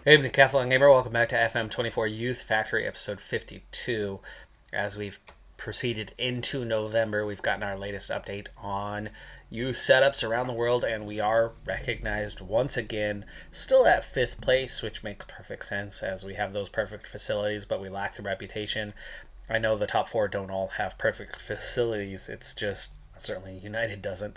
Hey, Decathlon Gamer, welcome back to FM24 Youth Factory episode 52. As we've proceeded into November, we've gotten our latest update on youth setups around the world, and we are recognized once again, still at 5th place, which makes perfect sense as we have those perfect facilities, but we lack the reputation. I know the top 4 don't all have perfect facilities, it's just certainly United doesn't.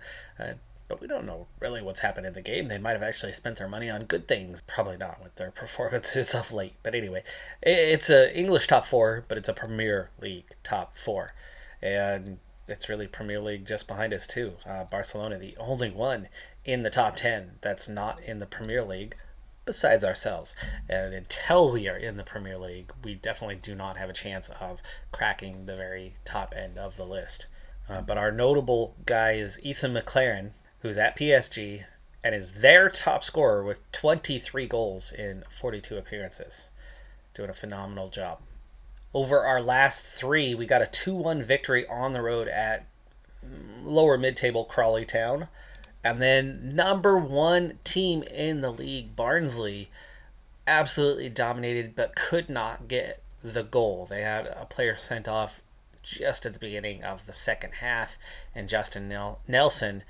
But we don't know really what's happened in the game. They might have actually spent their money on good things. Probably not with their performances of late. But anyway, it's an English top 4, but it's a Premier League top 4. And it's really Premier League just behind us too. Barcelona, the only one in the top 10 that's not in the Premier League besides ourselves. And until we are in the Premier League, we definitely do not have a chance of cracking the very top end of the list. But our notable guy is Ethan McLaren, who's at PSG and is their top scorer with 23 goals in 42 appearances. Doing a phenomenal job. Over our last 3, we got a 2-1 victory on the road at lower mid-table Crawley Town. And then number 1 team in the league, Barnsley, absolutely dominated but could not get the goal. They had a player sent off just at the beginning of the second half, and Justin Nelson.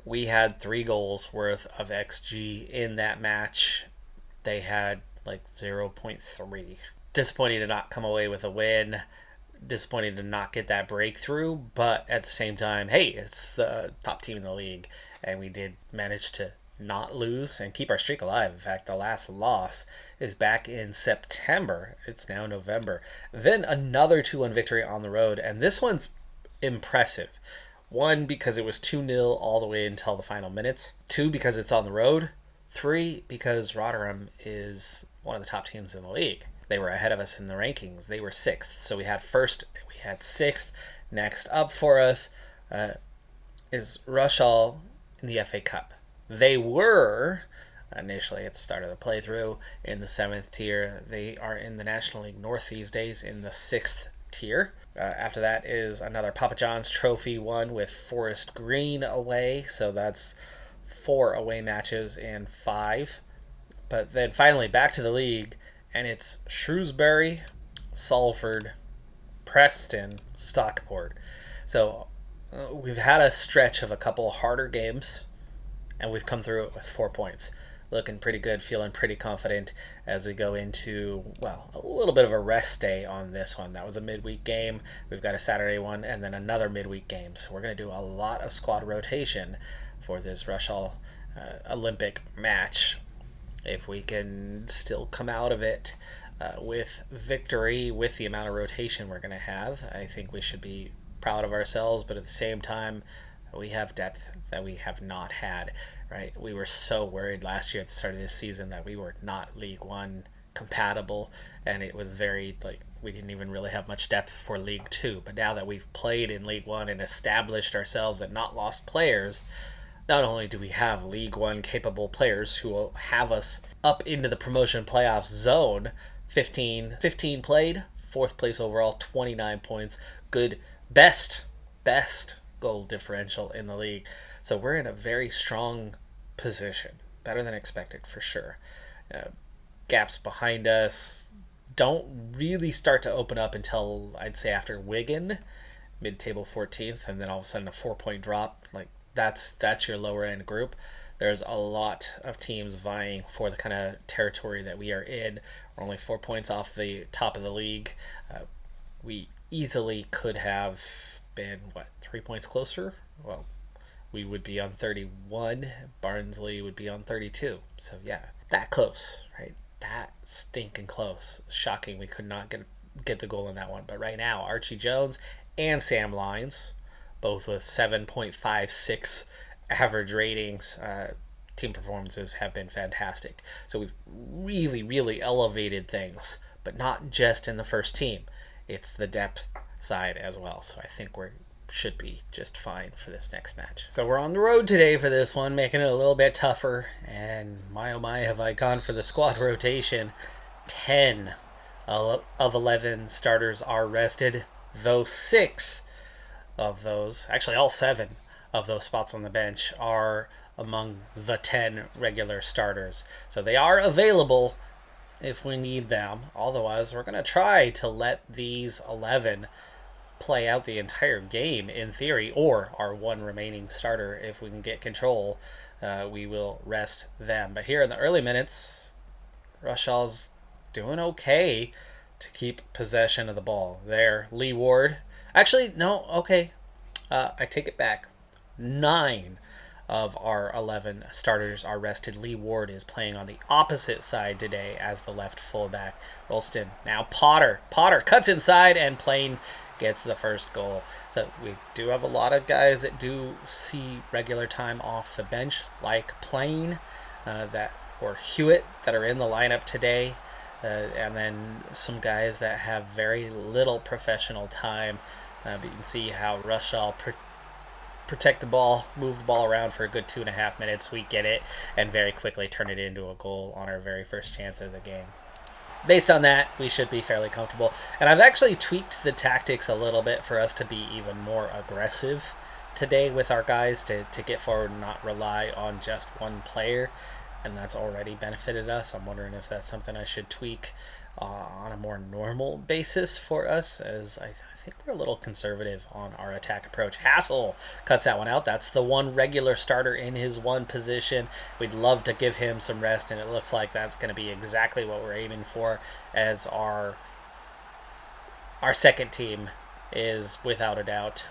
We had 3 goals worth of XG in that match. They had like 0.3. Disappointing to not come away with a win. Disappointing to not get that breakthrough. But at the same time, hey, it's the top team in the league. And we did manage to not lose and keep our streak alive. In fact, the last loss is back in September. It's now November. Then another 2-1 victory on the road. And this one's impressive. 1, because it was 2-0 all the way until the final minutes. 2, because it's on the road. 3, because Rotherham is one of the top teams in the league. They were ahead of us in the rankings. They were 6th. So we had 1st, we had 6th. Next up for us is Rushall in the FA Cup. They were, initially at the start of the playthrough, in the 7th tier. They are in the National League North these days in the 6th tier. After that is another Papa John's Trophy one with Forest Green away. So that's 4 away matches in 5. But then finally back to the league, and it's Shrewsbury, Salford, Preston, Stockport. So we've had a stretch of a couple harder games, and we've come through it with 4 points. Looking pretty good, feeling pretty confident as we go into, well, a little bit of a rest day on this one. That was a midweek game. We've got a Saturday one and then another midweek game. So we're going to do a lot of squad rotation for this Rushall Olympic match. If we can still come out of it with victory, with the amount of rotation we're going to have, I think we should be proud of ourselves. But at the same time, we have depth that we have not had, right? We were so worried last year at the start of this season that we were not League One compatible, and it was very, we didn't even really have much depth for League Two. But now that we've played in League One and established ourselves and not lost players, not only do we have League One capable players who will have us up into the promotion playoff zone, 15 played, 4th place overall, 29 points, good, best goal differential in the league. So we're in a very strong position, better than expected for sure. Gaps behind us don't really start to open up until I'd say after Wigan, mid-table 14th, and then all of a sudden a 4-point drop. That's your lower end group. There's a lot of teams vying for the kind of territory that we are in. We're only 4 points off the top of the league. We easily could have been 3 points closer. Well, we would be on 31. Barnsley would be on 32. So yeah, that close, right? That stinking close. Shocking we could not get the goal in that one. But right now, Archie Jones and Sam Lyons, both with 7.56 average ratings. Team performances have been fantastic. So we've really elevated things, but not just in the first team. It's the depth side as well. So I think we should be just fine for this next match. So we're on the road today for this one, making it a little bit tougher. And my oh my, have I gone for the squad rotation. 10 of 11 starters are rested, though 6 of those, actually all 7 of those spots on the bench are among the 10 regular starters. So they are available, if we need them. Otherwise, we're going to try to let these 11 play out the entire game in theory, or our one remaining starter, if we can get control, we will rest them. But here in the early minutes, Rushall's doing okay to keep possession of the ball. There, Lee Ward. Actually, no, okay. I take it back. 9 of our 11 starters are rested. Lee Ward is playing on the opposite side today as the left fullback. Rolston, now Potter. Potter cuts inside, and Plain gets the first goal. So we do have a lot of guys that do see regular time off the bench, like Plain or Hewitt, that are in the lineup today. And then some guys that have very little professional time. But you can see how Rushall protect the ball, move the ball around for a good 2.5 minutes. We get it and very quickly turn it into a goal on our very first chance of the game. Based on that, we should be fairly comfortable. And I've actually tweaked the tactics a little bit for us to be even more aggressive today with our guys, to get forward and not rely on just one player. And that's already benefited us. I'm wondering if that's something I should tweak on a more normal basis for us, as I think we're a little conservative on our attack approach. Hassel cuts that one out. That's the one regular starter in his one position. We'd love to give him some rest, and it looks like that's going to be exactly what we're aiming for, as our second team is without a doubt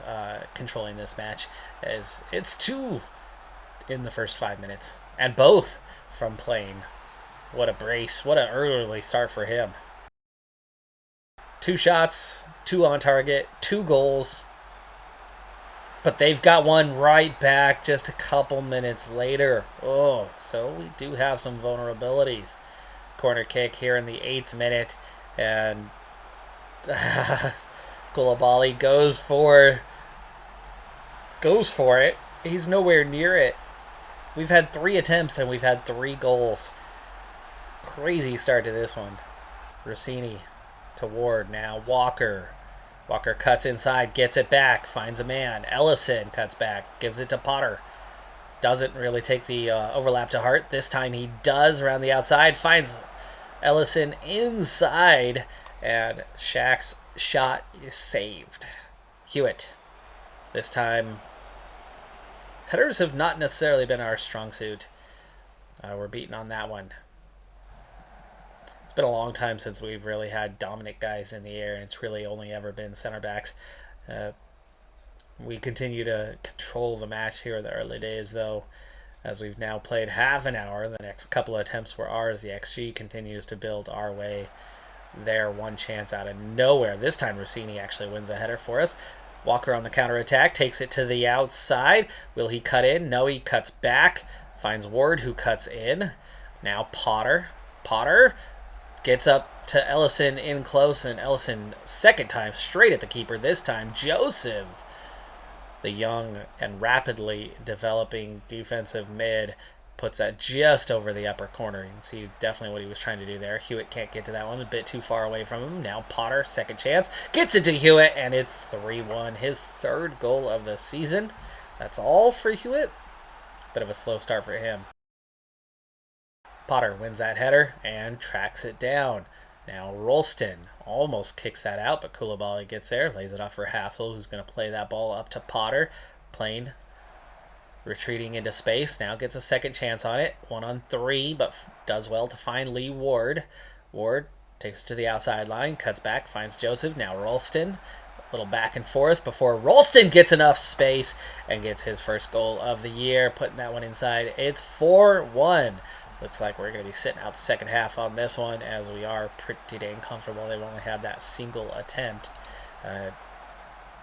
controlling this match, as it's 2 in the first 5 minutes, and both from Plain. What a brace. What an early start for him. 2 shots, 2 on target, 2 goals. But they've got one right back just a couple minutes later. Oh, so we do have some vulnerabilities. Corner kick here in the 8th minute. And Koulibaly goes for it. He's nowhere near it. We've had 3 attempts and we've had 3 goals. Crazy start to this one. Rossini to Ward. Now Walker. Walker cuts inside, gets it back, finds a man. Ellison cuts back, gives it to Potter. Doesn't really take the overlap to heart. This time he does around the outside. Finds Ellison inside. And Shaq's shot is saved. Hewitt. This time, headers have not necessarily been our strong suit. We're beaten on that one. It's been a long time since we've really had dominant guys in the air, and it's really only ever been center backs. We continue to control the match here in the early days, though, as we've now played half an hour. The next couple of attempts were ours. The XG continues to build our way. There, one chance out of nowhere. This time Rossini actually wins a header for us. Walker on the counterattack, takes it to the outside. Will he cut in? No, he cuts back. Finds Ward, who cuts in. Now Potter. Potter gets up to Ellison in close, and Ellison, second time, straight at the keeper. This time, Joseph, the young and rapidly developing defensive mid, puts that just over the upper corner. You can see definitely what he was trying to do there. Hewitt can't get to that one, a bit too far away from him. Now Potter, second chance, gets it to Hewitt, and it's 3-1. His 3rd goal of the season. That's all for Hewitt. Bit of a slow start for him. Potter wins that header and tracks it down. Now Rolston almost kicks that out, but Koulibaly gets there, lays it off for Hassel, who's going to play that ball up to Potter. Plain retreating into space, now gets a second chance on it. 1-on-3, but does well to find Lee Ward. Ward takes it to the outside line, cuts back, finds Joseph. Now Rolston, a little back and forth before Rolston gets enough space and gets his first goal of the year, putting that one inside. It's 4-1. Looks like we're going to be sitting out the second half on this one, as we are pretty dang comfortable. They've only had that single attempt.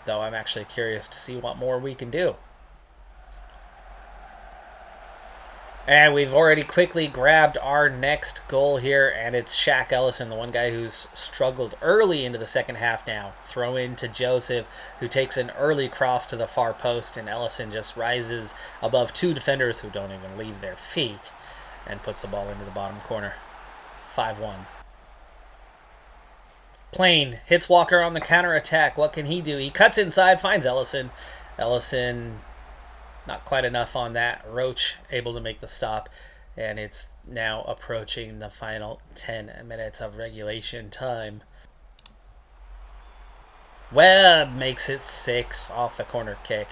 Though I'm actually curious to see what more we can do. And we've already quickly grabbed our next goal here, and it's Shaq Ellison, the one guy who's struggled early into the second half now. Throw in to Joseph, who takes an early cross to the far post, and Ellison just rises above 2 defenders who don't even leave their feet, and puts the ball into the bottom corner. 5-1. Plain hits Walker on the counterattack. What can he do? He cuts inside, finds Ellison. Ellison, not quite enough on that. Roach able to make the stop. and it's now approaching the final 10 minutes of regulation time. Webb makes it 6 off the corner kick.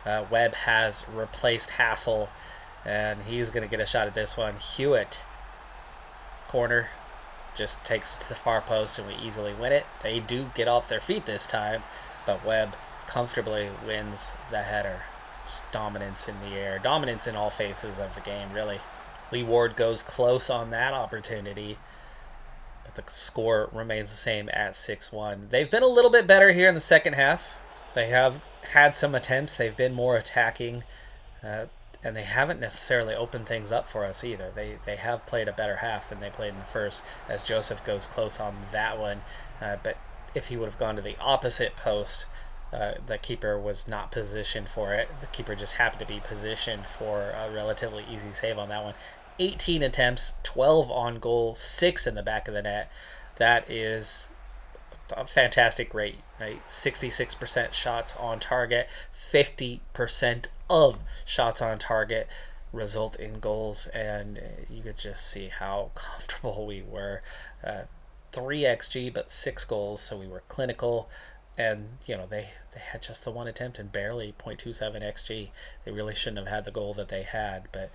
Webb has replaced Hassel, and he's going to get a shot at this one. Hewitt, corner, just takes it to the far post, and we easily win it. They do get off their feet this time, but Webb comfortably wins the header. Just dominance in the air. Dominance in all phases of the game, really. Lee Ward goes close on that opportunity, but the score remains the same at 6-1. They've been a little bit better here in the second half. They have had some attempts. They've been more attacking, and they haven't necessarily opened things up for us either. They have played a better half than they played in the first, as Joseph goes close on that one. But if he would have gone to the opposite post, the keeper was not positioned for it. The keeper just happened to be positioned for a relatively easy save on that one. 18 attempts, 12 on goal, 6 in the back of the net. That is a fantastic rate, right? 66% shots on target, 50% of shots on target result in goals, and you could just see how comfortable we were. 3 XG, but 6 goals, so we were clinical. And, they had just the one attempt and barely 0.27 XG. They really shouldn't have had the goal that they had, but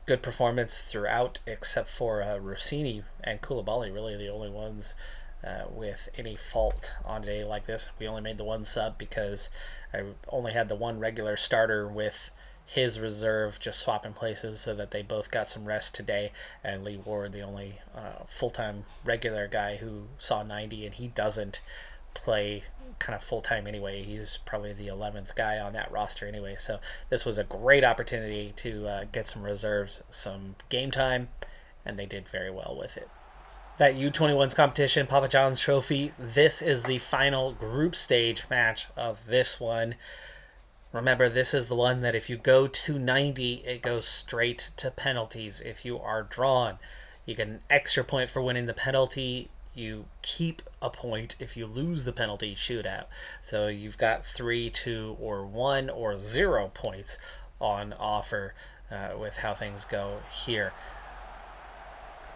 good performance throughout, except for Rossini and Koulibaly, really the only ones with any fault on a day like this. We only made the one sub because I only had the one regular starter with his reserve, just swapping places so that they both got some rest today, and Lee Ward, the only full-time regular guy who saw 90, and he doesn't play kind of full-time anyway. He's probably the 11th guy on that roster anyway, so this was a great opportunity to get some reserves some game time, and they did very well with it. That U21's competition, Papa John's Trophy, this is the final group stage match of this one. Remember, this is the one that if you go to 90, it goes straight to penalties. If you are drawn, you get an extra point for winning the penalty. You keep a point if you lose the penalty shootout. So you've got 3, 2, or 1 or 0 points on offer with how things go here.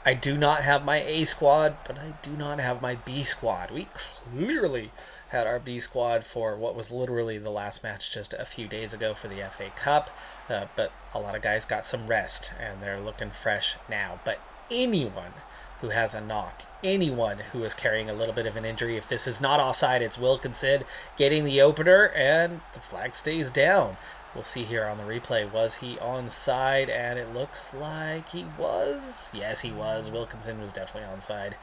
I do not have my A squad, but I do not have my B squad. We clearly had our B squad for what was literally the last match just a few days ago for the FA Cup, but a lot of guys got some rest and they're looking fresh now. But anyone who has a knock, anyone who is carrying a little bit of an injury, if this is not offside, it's Wilkinson getting the opener, and the flag stays down. We'll see here on the replay, was he onside? And it looks like he was. Yes, he was. Wilkinson was definitely onside.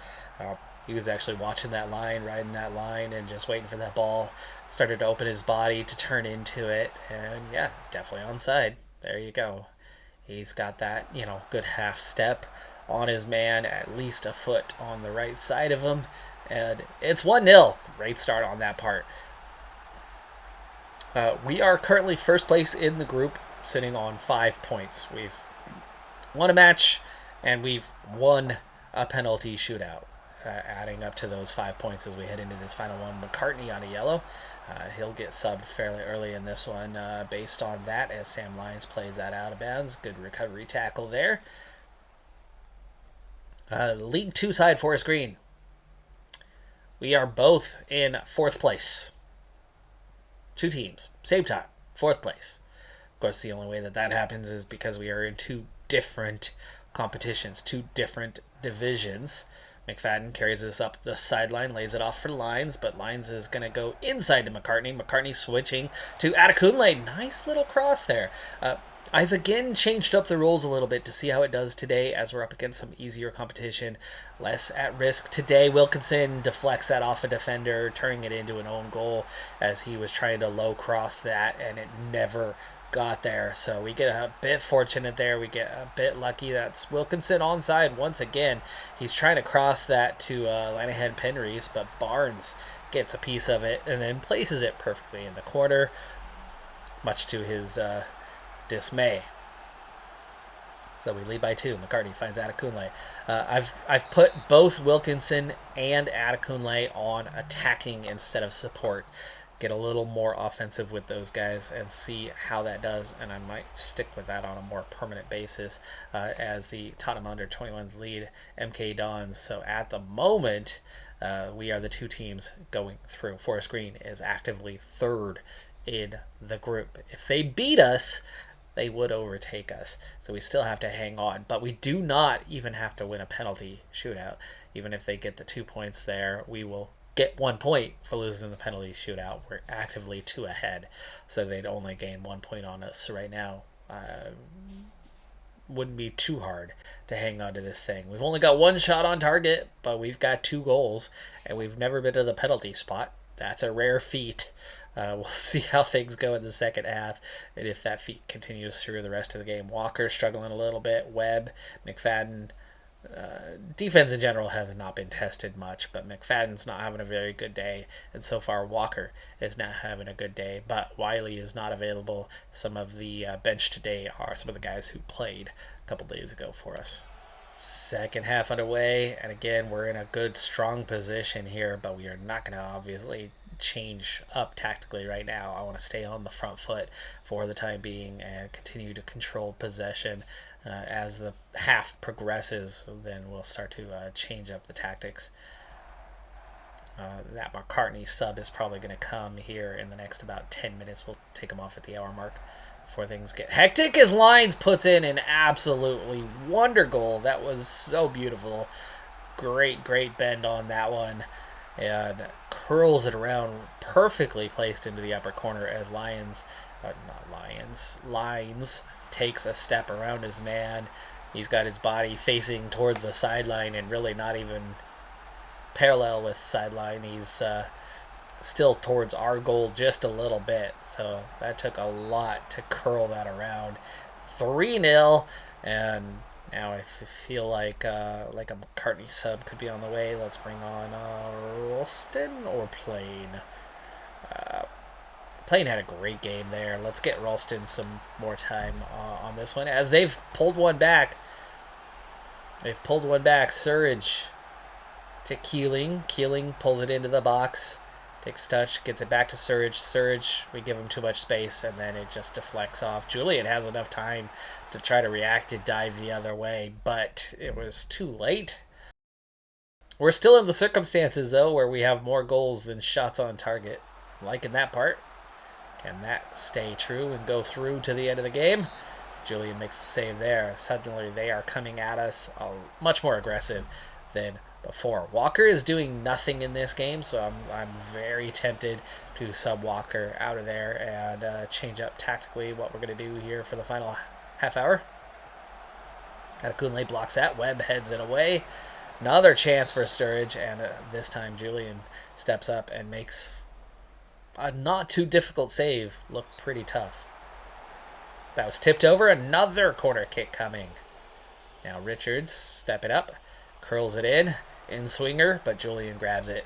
He was actually watching that line, riding that line, and just waiting for that ball. Started to open his body to turn into it, and yeah, definitely onside. There you go. He's got that, good half step on his man, at least a foot on the right side of him, and it's 1-0. Great start on that part. We are currently first place in the group, sitting on 5 points. We've won a match, and we've won a penalty shootout, adding up to those 5 points as we head into this final one. McCartney on a yellow. He'll get subbed fairly early in this one based on that, as Sam Lyons plays that out of bounds. Good recovery tackle there. League 2 side, Forest Green. We are both in 4th place. 2 teams, same time, 4th place. Of course, the only way that happens is because we are in 2 different competitions, 2 different divisions. McFadden carries this up the sideline, lays it off for Lyons, but Lyons is going to go inside to McCartney. McCartney switching to Adekunle. Nice little cross there. I've again changed up the rules a little bit to see how it does today, as we're up against some easier competition, less at risk. Today, Wilkinson deflects that off a defender, turning it into an own goal as he was trying to low cross that, and it never got there. So we get a bit fortunate there. We get a bit lucky. That's Wilkinson onside once again. He's trying to cross that to Lanahan Penrys, but Barnes gets a piece of it and then places it perfectly in the corner, much to his dismay. So we lead by 2. McCartney finds Adekunle. I've put both Wilkinson and Adekunle on attacking instead of support. get a little more offensive with those guys and see how that does. And I might stick with that on a more permanent basis as the Tottenham Under-21s lead MK Dons. So at the moment, we are the two teams going through. Forest Green is actively third in the group. If they beat us, they would overtake us. So we still have to hang on. But we do not even have to win a penalty shootout. Even if they get the 2 points there, we will get 1 point for losing the penalty shootout. We're actively 2 ahead. So they'd only gain 1 point on us. So right now, wouldn't be too hard to hang on to this thing. We've only got 1 shot on target, but we've got 2 goals. And we've never been to the penalty spot. That's a rare feat. We'll see how things go in the second half, and if that feat continues through the rest of the game. Walker struggling a little bit. Webb, McFadden, defense in general have not been tested much, but McFadden's not having a very good day, and so far Walker is not having a good day. But Wiley is not available. Some of the bench today are some of the guys who played a couple days ago for us. Second half underway, and again, we're in a good, strong position here, but we are not going to obviously change up tactically right now. I want to stay on the front foot for the time being and continue to control possession. As the half progresses, then we'll start to change up the tactics. That McCartney sub is probably going to come here in the next about 10 minutes. We'll take him off at the hour mark before things get hectic, as Lyons puts in an absolutely wonder goal. That was so beautiful. Great bend on that one, and curls it around, perfectly placed into the upper corner as Lyons takes a step around his man. He's got his body facing towards the sideline and really not even parallel with sideline. He's still towards our goal just a little bit, so that took a lot to curl that around. 3-0, and now I feel like a McCartney sub could be on the way. Let's bring on Ralston or Plain. Plain had a great game there. Let's get Ralston some more time on this one, as they've pulled one back. Surridge to Keeling. Keeling pulls it into the box. Takes touch, gets it back to Surridge. Surridge, we give him too much space, and then it just deflects off. Julian has enough time to try to react and dive the other way, but it was too late. We're still in the circumstances, though, where we have more goals than shots on target. Liking that part. Can that stay true and go through to the end of the game? Julian makes a save there. Suddenly they are coming at us much more aggressive than before. Walker is doing nothing in this game, so I'm very tempted to sub Walker out of there and change up tactically what we're going to do here for the final half hour. Adekunle blocks that. Webb heads it away. Another chance for Sturridge, and this time Julian steps up and makes a not too difficult save look pretty tough. That was tipped over. Another corner kick coming. Now Richards stepping up, curls it in swinger, but Julian grabs it.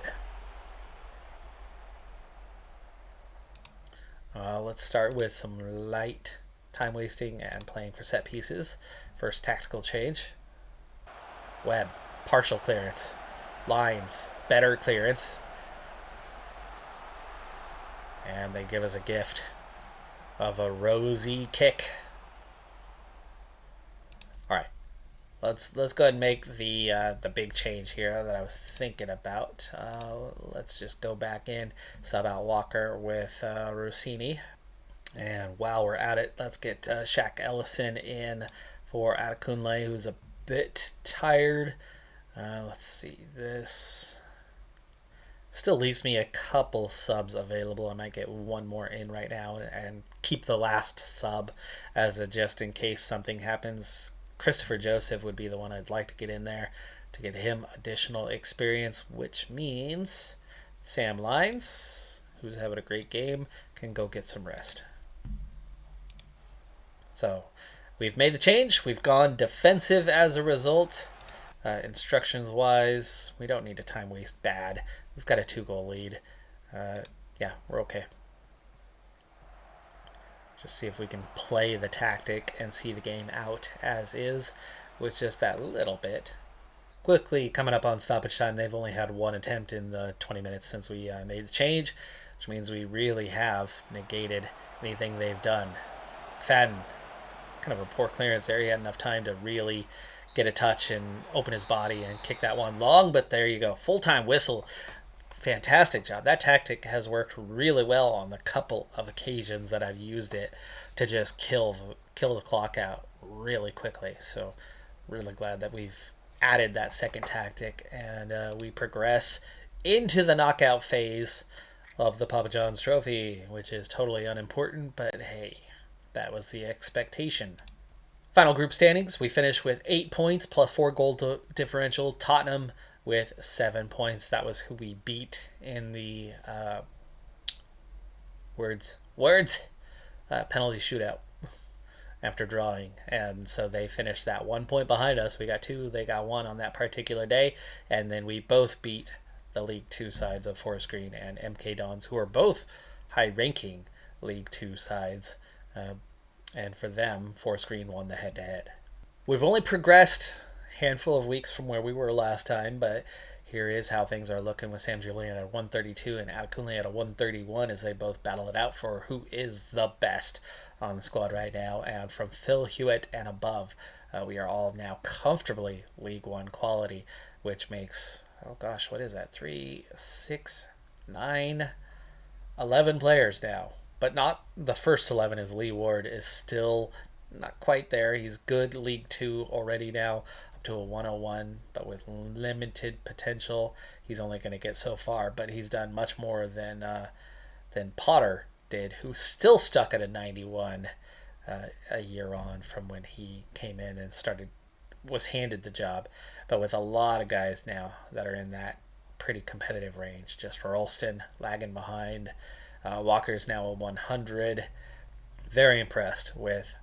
Let's start with some light time wasting and playing for set pieces. First tactical change. Webb, partial clearance. Lines, better clearance. And they give us a gift of a rosy kick. All right, let's go ahead and make the big change here that I was thinking about. Let's just go back in, sub out Walker with Rossini, and while we're at it, let's get Shaq Ellison in for Adekunle, who's a bit tired. Let's see, this still leaves me a couple subs available. I might get one more in right now and keep the last sub as a just in case something happens. Christopher Joseph would be the one I'd like to get in there to get him additional experience, which means Sam Lyons, who's having a great game, can go get some rest. So we've made the change. We've gone defensive as a result. Instructions wise, we don't need to time waste bad. We've got a 2-goal lead. Yeah, we're okay. Just see if we can play the tactic and see the game out as is with just that little bit. Quickly coming up on stoppage time. They've only had one attempt in the 20 minutes since we made the change. which means we really have negated anything they've done. McFadden, kind of a poor clearance there. He had enough time to really get a touch and open his body and kick that one long, but there you go. Full-time whistle. Fantastic job. That tactic has worked really well on the couple of occasions that I've used it to just kill the clock out really quickly. So really glad that we've added that second tactic, and we progress into the knockout phase of the Papa John's Trophy, which is totally unimportant, but hey, that was the expectation. Final group standings, we finish with 8 points plus 4 goal differential. Tottenham with 7 points. That was who we beat in the penalty shootout after drawing. And so they finished that 1 point behind us. We got 2, they got 1 on that particular day. And then we both beat the League 2 sides of Forest Green and MK Dons, who are both high-ranking League 2 sides. And for them, Forest Green won the head-to-head. We've only progressed handful of weeks from where we were last time, but here is how things are looking with Sam Julian at 132 and Adekunle at a 131 as they both battle it out for who is the best on the squad right now. And from Phil Hewitt and above, we are all now comfortably League One quality, which makes, oh gosh, what is that? 3, 6, 9, 11 players now. But not the first 11, as Lee Ward is still not quite there. He's good League 2 already now, up to a 101, but with limited potential. He's only going to get so far, but he's done much more than Potter did, who's still stuck at a 91 a year on from when he came in and was handed the job. But with a lot of guys now that are in that pretty competitive range. Just for Alston lagging behind. Walker's now a 100. Very impressed with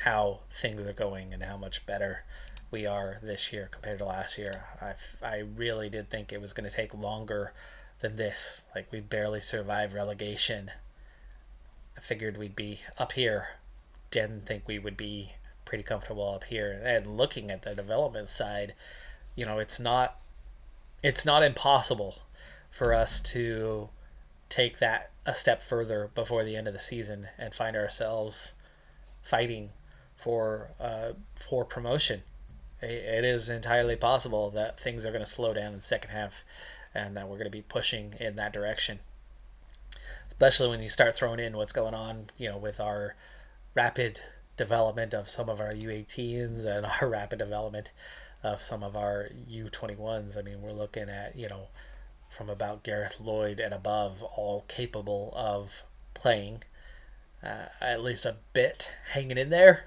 how things are going and how much better we are this year compared to last year. I really did think it was going to take longer than this. Like, we barely survived relegation. I figured we'd be up here. Didn't think we would be pretty comfortable up here. And looking at the development side, you know, it's not impossible for us to take that a step further before the end of the season and find ourselves fighting for promotion. It is entirely possible that things are going to slow down in the second half and that we're going to be pushing in that direction. Especially when you start throwing in what's going on, you know, with our rapid development of some of our U18s and our rapid development of some of our U21s. I mean, we're looking at, you know, from about Gareth Lloyd and above, all capable of playing at least a bit, hanging in there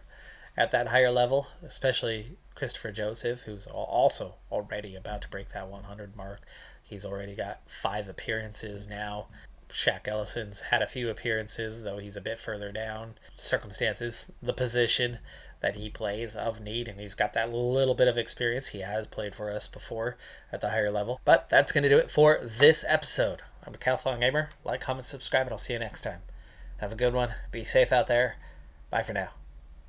at that higher level, especially Christopher Joseph, who's also already about to break that 100 mark. He's already got 5 appearances now. Shaq Ellison's had a few appearances, though he's a bit further down. Circumstances, the position that he plays of need, and he's got that little bit of experience. He has played for us before at the higher level. But that's going to do it for this episode. I'm Decathlon Gamer. Like, comment, subscribe, and I'll see you next time. Have a good one. Be safe out there. Bye for now.